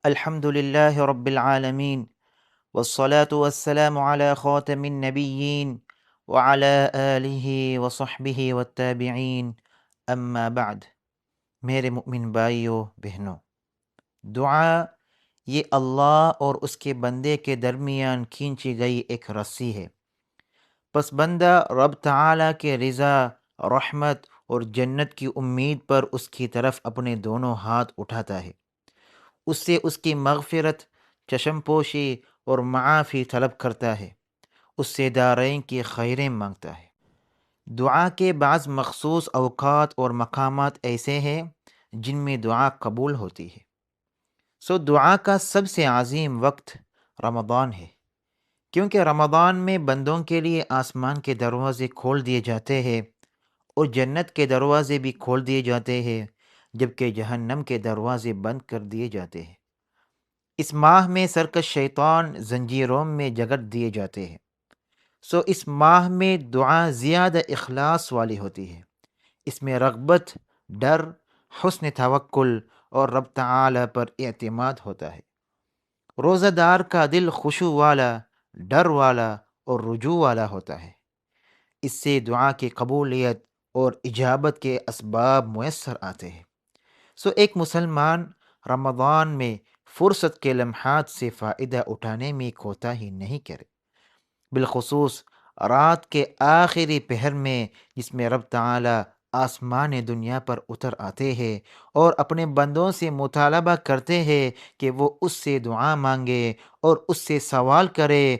الحمد لله رب العالمين، والصلاة والسلام على خاتم النبيين وعلى آله وصحبه والتابعین اما بعد۔ میرے مؤمن بھائیو بہنوں، دعا یہ اللہ اور اس کے بندے کے درمیان کھینچی گئی ایک رسی ہے۔ پس بندہ رب تعالیٰ کے رضا، رحمت اور جنت کی امید پر اس کی طرف اپنے دونوں ہاتھ اٹھاتا ہے، اس سے اس کی مغفرت، چشم پوشی اور معافی طلب کرتا ہے، اس سے دارین کی خیریں مانگتا ہے۔ دعا کے بعض مخصوص اوقات اور مقامات ایسے ہیں جن میں دعا قبول ہوتی ہے۔ دعا کا سب سے عظیم وقت رمضان ہے، کیونکہ رمضان میں بندوں کے لیے آسمان کے دروازے کھول دیے جاتے ہیں اور جنت کے دروازے بھی کھول دیے جاتے ہیں، جبکہ جہنم کے دروازے بند کر دیے جاتے ہیں۔ اس ماہ میں سرکش شیطان زنجیروں میں جکڑ دیے جاتے ہیں۔ اس ماہ میں دعا زیادہ اخلاص والی ہوتی ہے۔ اس میں رغبت، ڈر، حسن توکل اور رب تعالی پر اعتماد ہوتا ہے۔ روزہ دار کا دل خشوع والا، ڈر والا اور رجوع والا ہوتا ہے۔ اس سے دعا کی قبولیت اور اجابت کے اسباب میسر آتے ہیں۔ ایک مسلمان رمضان میں فرصت کے لمحات سے فائدہ اٹھانے میں کوتاہی نہیں کرے، بالخصوص رات کے آخری پہر میں، جس میں رب تعالی آسمان دنیا پر اتر آتے ہیں اور اپنے بندوں سے مطالبہ کرتے ہیں کہ وہ اس سے دعا مانگے اور اس سے سوال کرے۔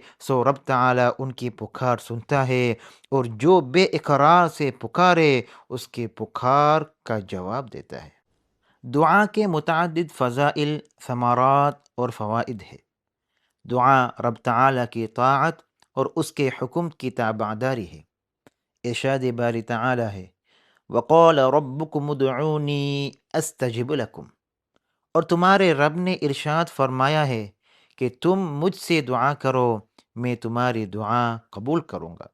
رب تعالی ان کی پکار سنتا ہے اور جو بے اقرار سے پکارے اس کے پکار کا جواب دیتا ہے۔ دعا کے متعدد فضائل، ثمرات اور فوائد ہے۔ دعا رب تعالی کی طاعت اور اس کے حکم کی تابعداری ہے۔ ارشاد باری تعالی ہے، وقال ربکم ادعونی استجب لکم، اور تمہارے رب نے ارشاد فرمایا ہے کہ تم مجھ سے دعا کرو، میں تمہاری دعا قبول کروں گا۔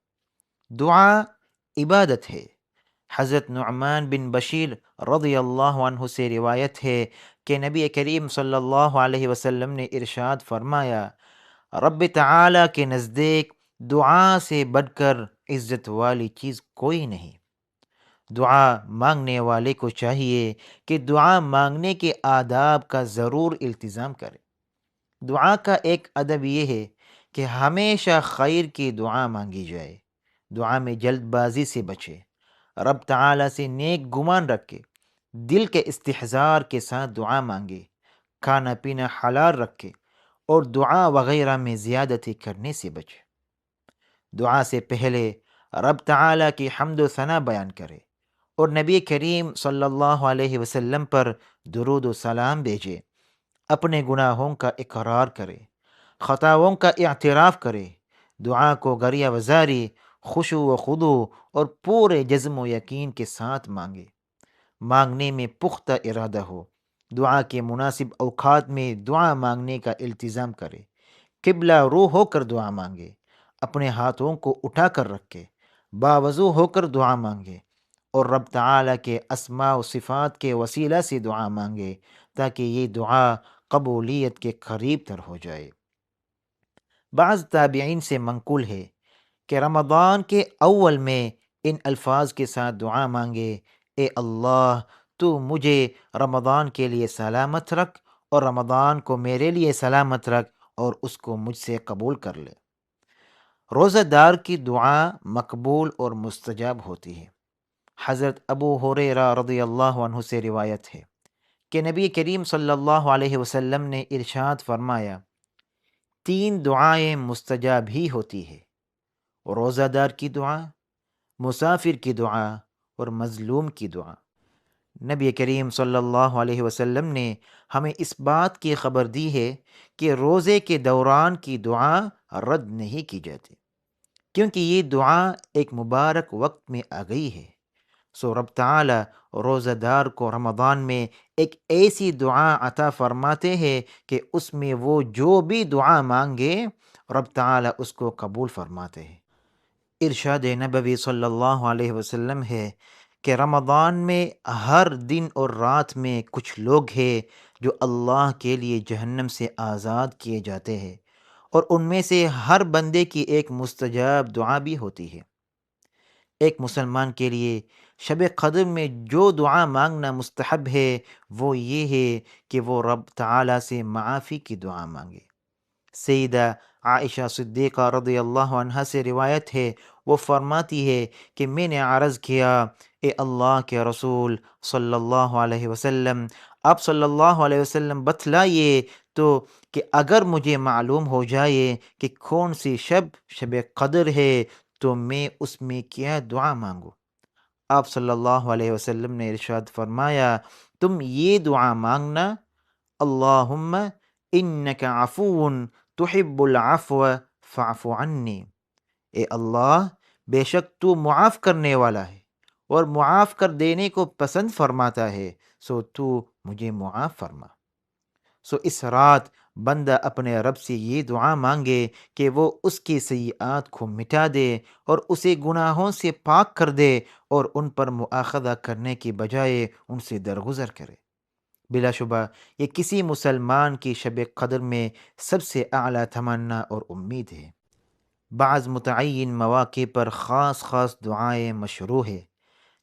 دعا عبادت ہے۔ حضرت نعمان بن بشیر رضی اللہ عنہ سے روایت ہے کہ نبی کریم صلی اللہ علیہ وسلم نے ارشاد فرمایا، رب تعالی کے نزدیک دعا سے بڑھ کر عزت والی چیز کوئی نہیں۔ دعا مانگنے والے کو چاہیے کہ دعا مانگنے کے آداب کا ضرور التزام کرے۔ دعا کا ایک ادب یہ ہے کہ ہمیشہ خیر کی دعا مانگی جائے، دعا میں جلد بازی سے بچے، رب تعالی سے نیک گمان رکھے، دل کے استحضار کے ساتھ دعا مانگے، کھانا پینا حلال رکھے اور دعا وغیرہ میں زیادتی کرنے سے بچے۔ دعا سے پہلے رب تعالی کی حمد و ثنا بیان کرے اور نبی کریم صلی اللہ علیہ وسلم پر درود و سلام بھیجے، اپنے گناہوں کا اقرار کرے، خطاؤں کا اعتراف کرے، دعا کو گریہ وزاری، خشوع و خضوع اور پورے جزم و یقین کے ساتھ مانگے۔ مانگنے میں پختہ ارادہ ہو، دعا کے مناسب اوقات میں دعا مانگنے کا التزام کرے، قبلہ رو ہو کر دعا مانگے، اپنے ہاتھوں کو اٹھا کر رکھے، باوضو ہو کر دعا مانگے اور رب تعالی کے اسماء و صفات کے وسیلہ سے دعا مانگے، تاکہ یہ دعا قبولیت کے قریب تر ہو جائے۔ بعض تابعین سے منقول ہے کہ رمضان کے اول میں ان الفاظ کے ساتھ دعا مانگے، اے اللہ تو مجھے رمضان کے لیے سلامت رکھ اور رمضان کو میرے لیے سلامت رکھ اور اس کو مجھ سے قبول کر لے۔ روزہ دار کی دعا مقبول اور مستجاب ہوتی ہے۔ حضرت ابو ہریرہ رضی اللہ عنہ سے روایت ہے کہ نبی کریم صلی اللہ علیہ وسلم نے ارشاد فرمایا، 3 دعائیں مستجاب ہی ہوتی ہے، روزہ دار کی دعا، مسافر کی دعا اور مظلوم کی دعا۔ نبی کریم صلی اللہ علیہ وسلم نے ہمیں اس بات کی خبر دی ہے کہ روزے کے دوران کی دعا رد نہیں کی جاتی، کیونکہ یہ دعا ایک مبارک وقت میں آ گئی ہے۔ رب تعالی روزہ دار کو رمضان میں ایک ایسی دعا عطا فرماتے ہیں کہ اس میں وہ جو بھی دعا مانگے رب تعالی اس کو قبول فرماتے ہیں۔ ارشاد نبوی صلی اللہ علیہ وسلم ہے کہ رمضان میں ہر دن اور رات میں کچھ لوگ ہیں جو اللہ کے لیے جہنم سے آزاد کیے جاتے ہیں، اور ان میں سے ہر بندے کی ایک مستجاب دعا بھی ہوتی ہے۔ ایک مسلمان کے لیے شب قدر میں جو دعا مانگنا مستحب ہے وہ یہ ہے کہ وہ رب تعالیٰ سے معافی کی دعا مانگے۔ سیدہ عائشہ صدیقہ رضی اللہ عنہا سے روایت ہے، وہ فرماتی ہے کہ میں نے عرض کیا، اے اللہ کے رسول صلی اللہ علیہ وسلم، آپ صلی اللہ علیہ وسلم بتلائیے تو کہ اگر مجھے معلوم ہو جائے کہ کون سی شب قدر ہے تو میں اس میں کیا دعا مانگوں۔ آپ صلی اللہ علیہ وسلم نے ارشاد فرمایا، تم یہ دعا مانگنا، اللہم انک عفو تحب العفو فاعف عني، اے اللہ بے شک تو معاف کرنے والا ہے اور معاف کر دینے کو پسند فرماتا ہے، سو تو مجھے معاف فرما۔ سو اس رات بندہ اپنے رب سے یہ دعا مانگے کہ وہ اس کی سیئات کو مٹا دے اور اسے گناہوں سے پاک کر دے اور ان پر مؤاخذہ کرنے کی بجائے ان سے درگزر کرے۔ بلا شبہ یہ کسی مسلمان کی شب قدر میں سب سے اعلیٰ تمنا اور امید ہے۔ بعض متعین مواقع پر خاص خاص دعائیں مشروع ہے،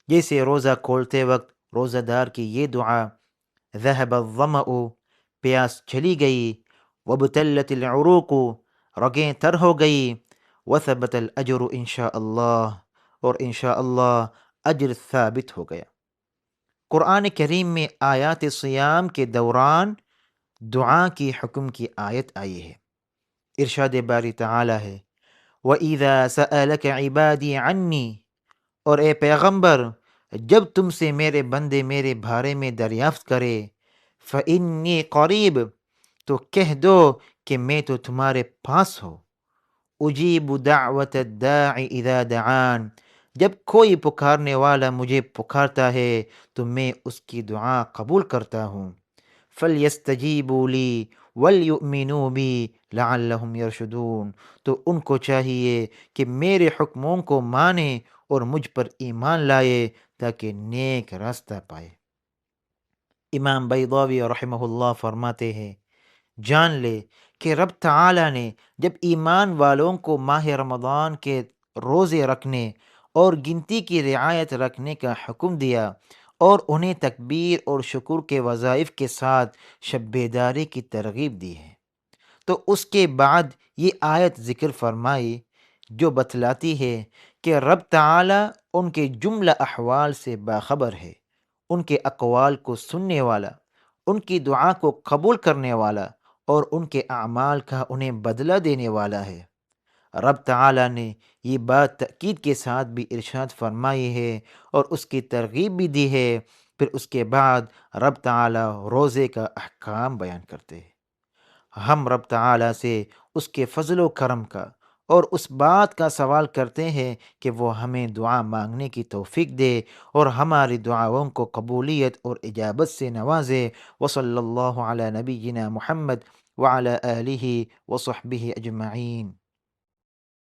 جیسے روزہ کھولتے وقت روزہ دار کی یہ دعا، ذہب الظمأ، پیاس چلی گئی، وابتلت العروق، رگیں تر ہو گئی، وثبت الاجر انشاء اللہ، اور انشاء اللہ اجر ثابت ہو گیا۔ قرآن کریم میں آیات صیام کے دوران دعا کی حکم کی آیت آئی ہے۔ ارشاد باری تعالی ہے، وَإِذَا سَأَلَكَ عِبَادِي عَنِّي، اور اے پیغمبر جب تم سے میرے بندے میرے بارے میں دریافت کرے، فَإِنِّي قریب، تو کہہ دو کہ میں تو تمہارے پاس ہوں، اجیب دعوت الداع اذا دعان، جب کوئی پکارنے والا مجھے پکارتا ہے تو میں اس کی دعا قبول کرتا ہوں۔ فَلْيَسْتَجِيبُوا لِي وَلْيُؤْمِنُوا بِي لَعَلَّهُمْ يَرْشُدُونَ، تو ان کو چاہیے کہ میرے حکموں کو مانیں اور مجھ پر ایمان لائے تاکہ نیک راستہ پائے۔ امام بیضاوی رحمہ اللہ فرماتے ہیں، جان لے کہ رب تعالی نے جب ایمان والوں کو ماہ رمضان کے روزے رکھنے اور گنتی کی رعایت رکھنے کا حکم دیا اور انہیں تکبیر اور شکر کے وظائف کے ساتھ شب بیداری کی ترغیب دی ہے، تو اس کے بعد یہ آیت ذکر فرمائی جو بتلاتی ہے کہ رب تعالی ان کے جملہ احوال سے باخبر ہے، ان کے اقوال کو سننے والا، ان کی دعا کو قبول کرنے والا اور ان کے اعمال کا انہیں بدلہ دینے والا ہے۔ رب تعالی نے یہ بات تأکید کے ساتھ بھی ارشاد فرمائی ہے اور اس کی ترغیب بھی دی ہے۔ پھر اس کے بعد رب تعالی روزے کا احکام بیان کرتے ہیں۔ ہم رب تعالی سے اس کے فضل و کرم کا اور اس بات کا سوال کرتے ہیں کہ وہ ہمیں دعا مانگنے کی توفیق دے اور ہماری دعاؤں کو قبولیت اور اجابت سے نوازے۔ وصلی اللہ علی نبینا محمد وعلی آلہ وصحبہ اجمعین۔